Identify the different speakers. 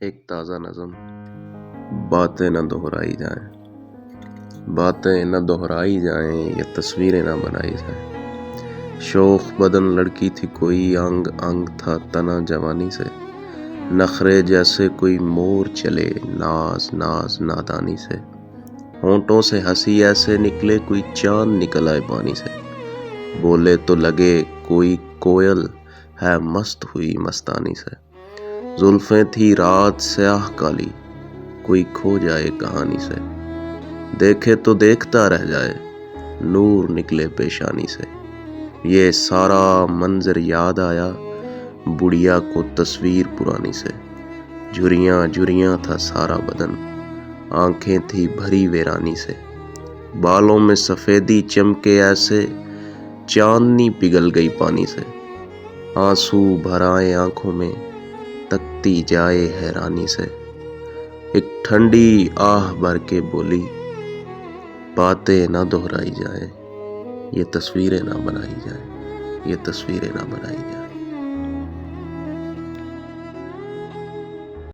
Speaker 1: ایک تازہ نظم۔ باتیں نہ دہرائی جائیں، باتیں نہ دہرائی جائیں، یہ تصویریں نہ بنائی جائیں۔ شوخ بدن لڑکی تھی کوئی، انگ انگ تھا تنا جوانی سے۔ نخرے جیسے کوئی مور چلے، ناز ناز نادانی سے۔ ہونٹوں سے ہنسی ایسے نکلے کوئی چاند نکل آئے پانی سے۔ بولے تو لگے کوئی کوئل ہے مست ہوئی مستانی سے۔ زلفیں تھی رات سیاہ کالی، کوئی کھو جائے کہانی سے۔ دیکھے تو دیکھتا رہ جائے، نور نکلے پیشانی سے۔ یہ سارا منظر یاد آیا بڑھیا کو تصویر پرانی سے۔ جھریاں جھریاں تھا سارا بدن، آنکھیں تھی بھری ویرانی سے۔ بالوں میں سفیدی چمکے ایسے، چاندنی پگھل گئی پانی سے۔ آنسو بھر آئے آنکھوں میں، تکتی جائے حیرانی سے۔ ایک ٹھنڈی آہ بھر کے بولی، باتیں نہ دہرائی جائیں، یہ تصویریں نہ بنائی جائیں، یہ تصویریں نہ بنائی جائیں۔